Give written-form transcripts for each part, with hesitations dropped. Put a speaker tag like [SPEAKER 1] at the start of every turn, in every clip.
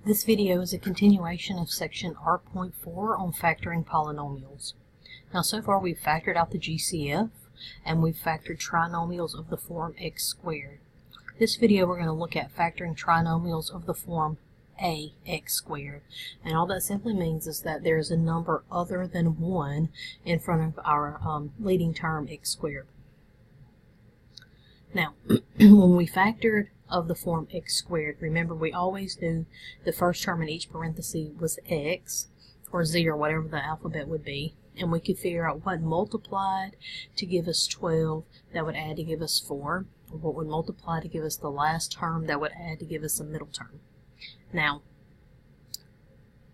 [SPEAKER 1] This video is a continuation of section R.4 on factoring polynomials. Now so far we've factored out the GCF and we've factored trinomials of the form x squared. This video we're going to look at factoring trinomials of the form ax squared, and all that simply means is that there is a number other than 1 in front of our leading term x squared. Now when we factored of the form x squared, remember we always do the first term in each parenthesis was x or z or whatever the alphabet would be, and we could figure out what multiplied to give us 12 that would add to give us 4, or what would multiply to give us the last term that would add to give us a middle term. Now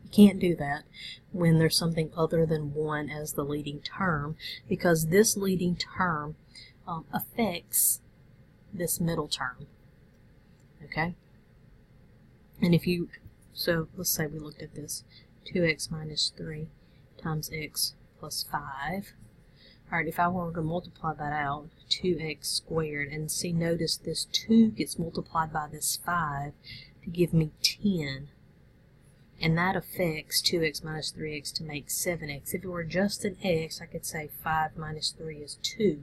[SPEAKER 1] you can't do that when there's something other than 1 as the leading term, because this leading term affects this middle term. Okay? And if you, so let's say we looked at this, 2x minus 3 times x plus 5. Alright, if I were to multiply that out, 2x squared, and see, notice this 2 gets multiplied by this 5 to give me 10. And that affects 2x minus 3x to make 7x. If it were just an x, I could say 5 minus 3 is 2.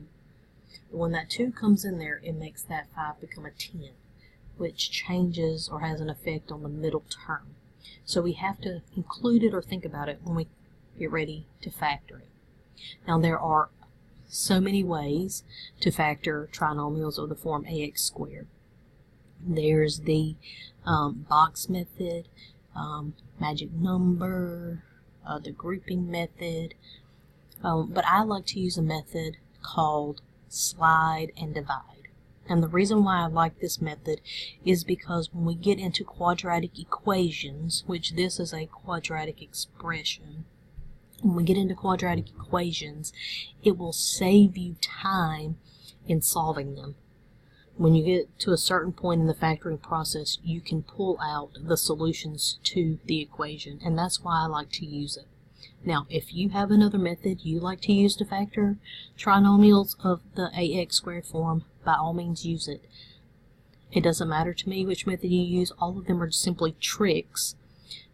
[SPEAKER 1] But when that 2 comes in there, it makes that 5 become a 10, which changes or has an effect on the middle term. So we have to include it or think about it when we get ready to factor it. Now there are so many ways to factor trinomials of the form ax squared. There's the box method, magic number, the grouping method, but I like to use a method called slide and divide. And the reason why I like this method is because when we get into quadratic equations, which this is a quadratic expression, when we get into quadratic equations, it will save you time in solving them. When you get to a certain point in the factoring process, you can pull out the solutions to the equation, and that's why I like to use it. Now, if you have another method you like to use to factor trinomials of the ax squared form, by all means use it. It doesn't matter to me which method you use. All of them are simply tricks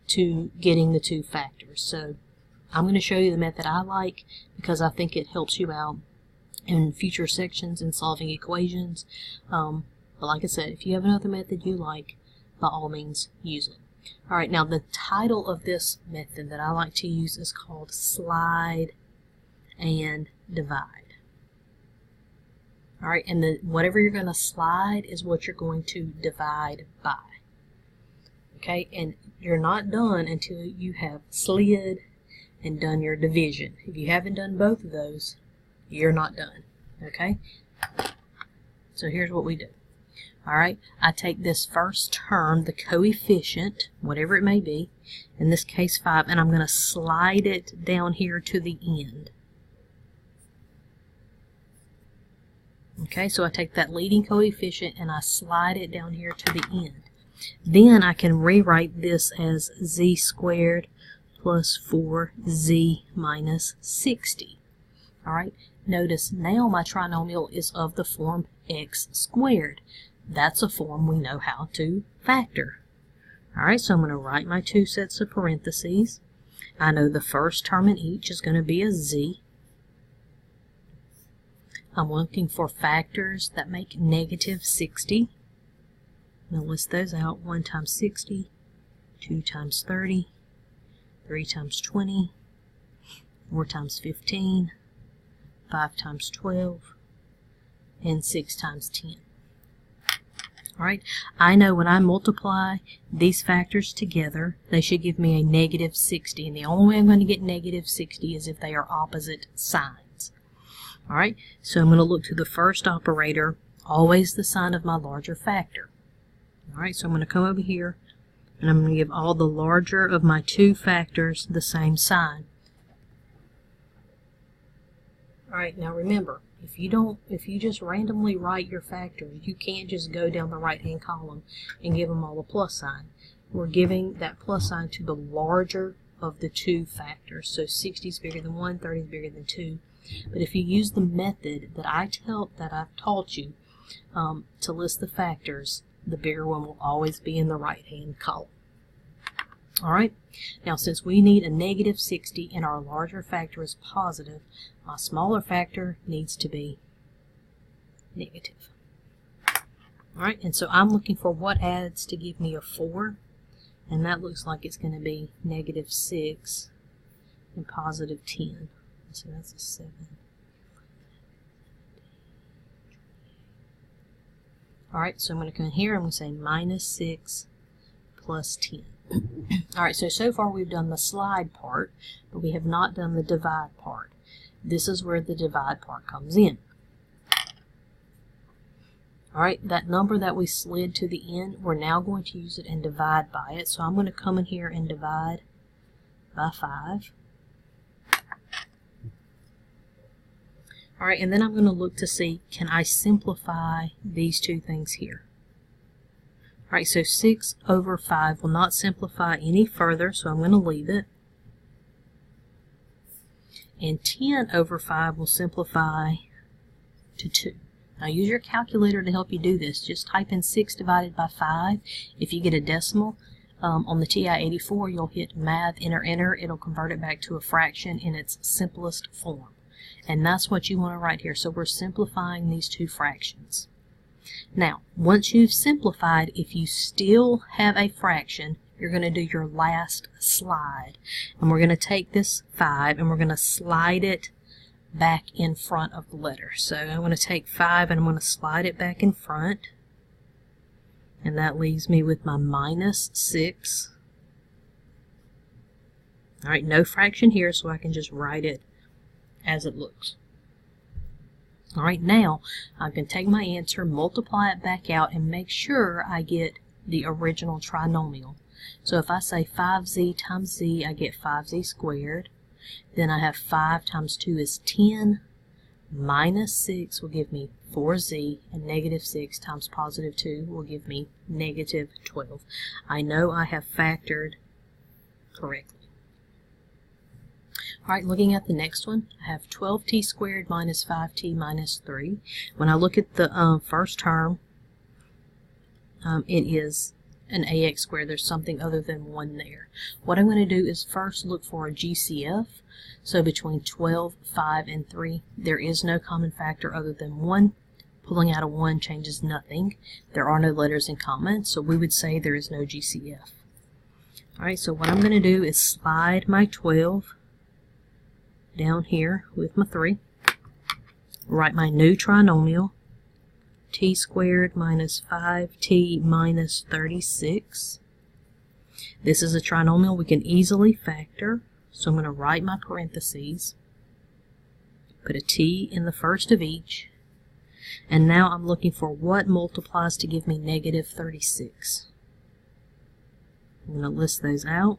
[SPEAKER 1] to getting the two factors. So I'm going to show you the method I like because I think it helps you out in future sections in solving equations. But like I said, if you have another method you like, by all means use it. Alright, now the title of this method that I like to use is called slide and divide. Alright, and whatever you're going to slide is what you're going to divide by. Okay, and you're not done until you have slid and done your division. If you haven't done both of those, you're not done. Okay, so here's what we do. Alright, I take this first term, the coefficient, whatever it may be, in this case 5, and I'm going to slide it down here to the end. Okay, so I take that leading coefficient and I slide it down here to the end. Then I can rewrite this as z squared plus 4z minus 60. Alright, notice now my trinomial is of the form x squared. That's a form we know how to factor. Alright, so I'm going to write my two sets of parentheses. I know the first term in each is going to be a z. I'm looking for factors that make negative 60. I'm going to list those out. 1 times 60, 2 times 30, 3 times 20, 4 times 15, 5 times 12, and 6 times 10. Alright, I know when I multiply these factors together, they should give me a negative 60, and the only way I'm going to get negative 60 is if they are opposite signs. Alright, so I'm going to look to the first operator, always the sign of my larger factor. Alright, so I'm going to come over here, and I'm going to give all the larger of my two factors the same sign. Alright, now remember, if you just randomly write your factors, you can't just go down the right hand column and give them all a plus sign. We're giving that plus sign to the larger of the two factors. So 60 is bigger than 1, 30 is bigger than 2. But if you use the method that I've taught you to list the factors, the bigger one will always be in the right hand column. Alright, now since we need a negative 60 and our larger factor is positive, my smaller factor needs to be negative. Alright, and so I'm looking for what adds to give me a 4, and that looks like it's going to be negative 6 and positive 10. So that's a 7. Alright, so I'm going to come in here, I'm going to say minus 6 plus 10. Alright, so far we've done the slide part, but we have not done the divide part. This is where the divide part comes in. Alright, that number that we slid to the end, we're now going to use it and divide by it. So I'm going to come in here and divide by 5. Alright, and then I'm going to look to see, can I simplify these two things here? Alright, so 6 over 5 will not simplify any further, so I'm going to leave it. And 10 over 5 will simplify to 2. Now use your calculator to help you do this. Just type in 6 divided by 5. If you get a decimal, on the TI-84 you'll hit Math, enter. It'll convert it back to a fraction in its simplest form. And that's what you want to write here. So we're simplifying these two fractions. Now, once you've simplified, if you still have a fraction, you're going to do your last slide. And we're going to take this 5 and we're going to slide it back in front of the letter. So I'm going to take 5 and I'm going to slide it back in front. And that leaves me with my minus 6. Alright, no fraction here, so I can just write it as it looks. Alright, now I can take my answer, multiply it back out, and make sure I get the original trinomial. So if I say 5z times z, I get 5z squared. Then I have 5 times 2 is 10, minus 6 will give me 4z, and negative 6 times positive 2 will give me negative 12. I know I have factored correctly. Alright, looking at the next one, I have 12t squared minus 5t minus 3. When I look at the first term, it is an ax squared. There's something other than 1 there. What I'm going to do is first look for a GCF. So between 12, 5, and 3, there is no common factor other than 1. Pulling out a 1 changes nothing. There are no letters in common, so we would say there is no GCF. Alright, so what I'm going to do is slide my 12 down here with my 3. Write my new trinomial, t squared minus 5t minus 36. This is a trinomial we can easily factor, so I'm going to write my parentheses, put a t in the first of each, and now I'm looking for what multiplies to give me negative 36. I'm going to list those out.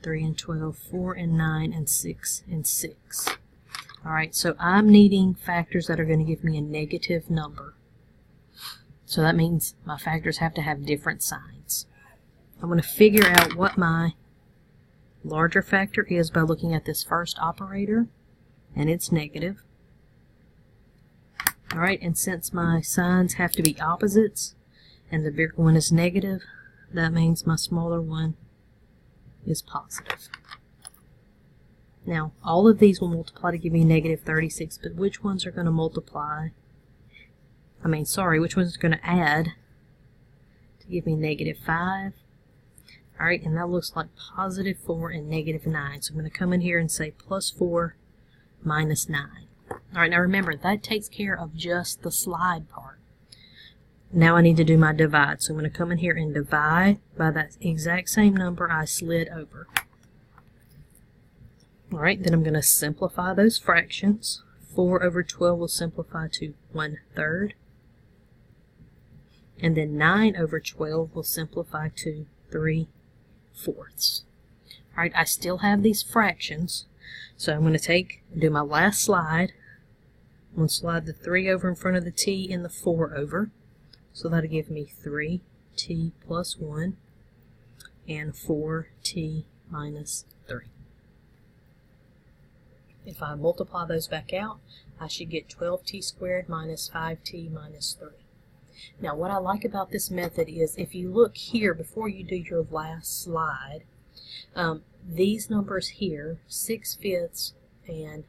[SPEAKER 1] 3 and 12, 4 and 9, and 6 and 6. Alright, so I'm needing factors that are going to give me a negative number. So that means my factors have to have different signs. I'm going to figure out what my larger factor is by looking at this first operator, and it's negative. Alright, and since my signs have to be opposites, and the bigger one is negative, that means my smaller one is positive. Now, all of these will multiply to give me negative 36, but which ones are going to multiply? Which ones are going to add to give me negative 5? Alright, and that looks like positive 4 and negative 9. So I'm going to come in here and say plus 4 minus 9. Alright, now remember, that takes care of just the slide part. Now I need to do my divide. So I'm going to come in here and divide by that exact same number I slid over. Alright, then I'm going to simplify those fractions. 4 over 12 will simplify to 1/3. And then 9 over 12 will simplify to 3/4. Alright, I still have these fractions. So I'm going to do my last slide. I'm going to slide the 3 over in front of the t and the 4 over. So that'll give me 3t plus 1 and 4t minus 3. If I multiply those back out, I should get 12t squared minus 5t minus 3. Now what I like about this method is if you look here before you do your last slide, these numbers here, 6/5 and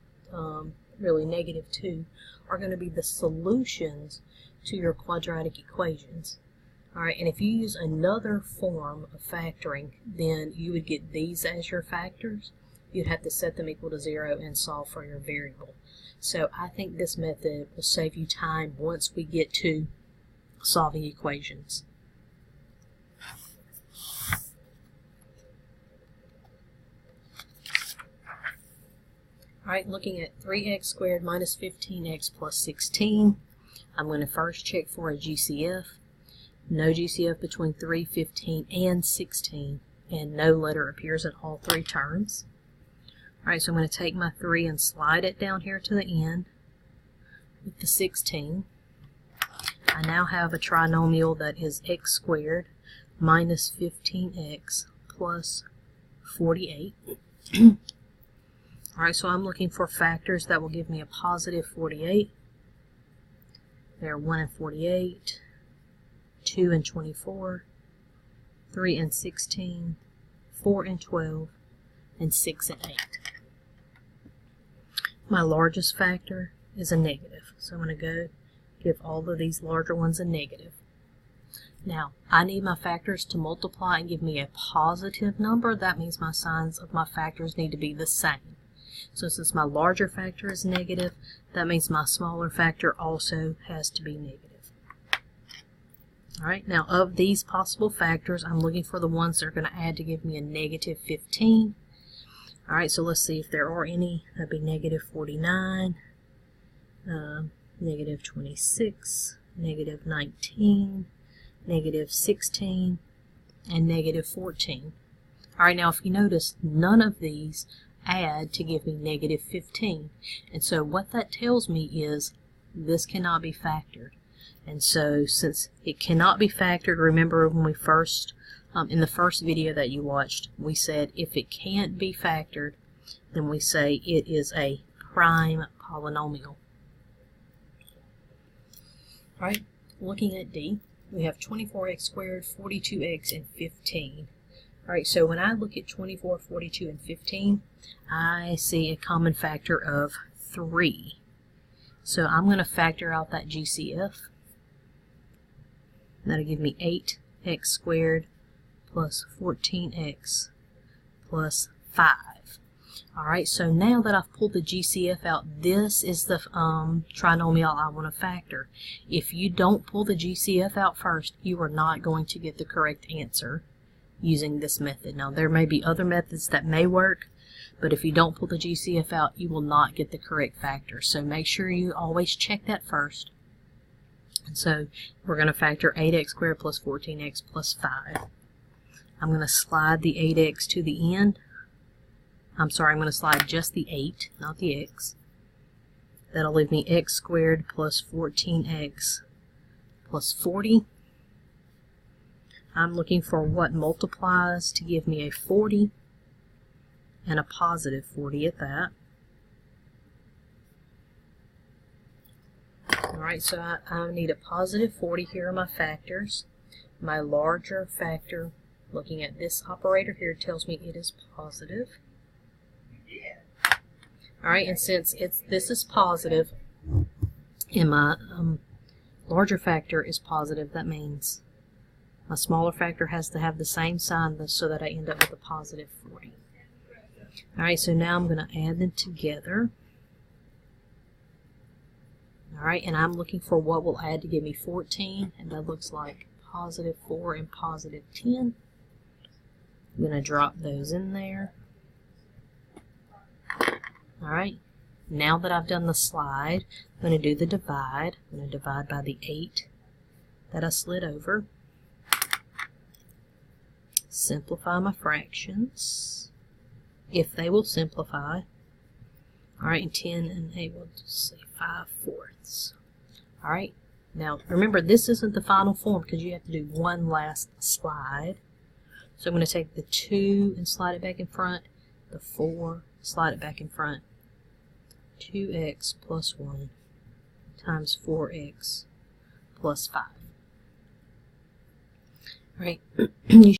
[SPEAKER 1] really -2, are going to be the solutions to your quadratic equations. Alright, and if you use another form of factoring, then you would get these as your factors. You'd have to set them equal to 0 and solve for your variable. So I think this method will save you time once we get to solving equations. Alright, looking at 3x squared minus 15x plus 16, I'm going to first check for a GCF. No GCF between 3, 15, and 16, and no letter appears in all three terms. Alright, so I'm going to take my 3 and slide it down here to the end with the 16. I now have a trinomial that is x squared minus 15x plus 48. Alright, so I'm looking for factors that will give me a positive 48. They're 1 and 48, 2 and 24, 3 and 16, 4 and 12, and 6 and 8. My largest factor is a negative, so I'm going to go give all of these larger ones a negative. Now, I need my factors to multiply and give me a positive number. That means my signs of my factors need to be the same. So since my larger factor is negative, that means my smaller factor also has to be negative. Alright, now of these possible factors, I'm looking for the ones that are going to add to give me a negative 15. Alright, so let's see if there are any. That'd be negative 49, negative 26, negative 19, negative 16, and negative 14. Alright, now if you notice, none of these add to give me negative 15. And so what that tells me is this cannot be factored. And so since it cannot be factored, remember when we first, in the first video that you watched, we said if it can't be factored, then we say it is a prime polynomial. Alright, looking at D, we have 24x squared, 42x, and 15. Alright, so when I look at 24, 42, and 15, I see a common factor of 3. So I'm going to factor out that GCF. That'll give me 8x squared plus 14x plus 5. Alright, so now that I've pulled the GCF out, this is the trinomial I want to factor. If you don't pull the GCF out first, you are not going to get the correct answer using this method. Now, there may be other methods that may work, but if you don't pull the GCF out, you will not get the correct factor. So make sure you always check that first. And so we're going to factor 8x squared plus 14x plus 5. I'm going to slide the 8x to the end. I'm sorry, I'm going to slide just the 8, not the x. That'll leave me x squared plus 14x plus 40. I'm looking for what multiplies to give me a 40 and a positive 40 at that. Alright, so I need a positive 40. Here are my factors. My larger factor, looking at this operator here, tells me it is positive. Alright, and since this is positive and my larger factor is positive, that means my smaller factor has to have the same sign so that I end up with a positive 40. Alright, so now I'm going to add them together. Alright, and I'm looking for what will add to give me 14, and that looks like positive 4 and positive 10. I'm going to drop those in there. Alright, now that I've done the slide, I'm going to do the divide. I'm going to divide by the 8 that I slid over. Simplify my fractions, if they will simplify. Alright, and 10 and 8, we'll just say 5/4. Alright, now remember this isn't the final form because you have to do one last slide. So I'm going to take the 2 and slide it back in front, the 4, slide it back in front. 2x plus 1 times 4x plus 5. right? You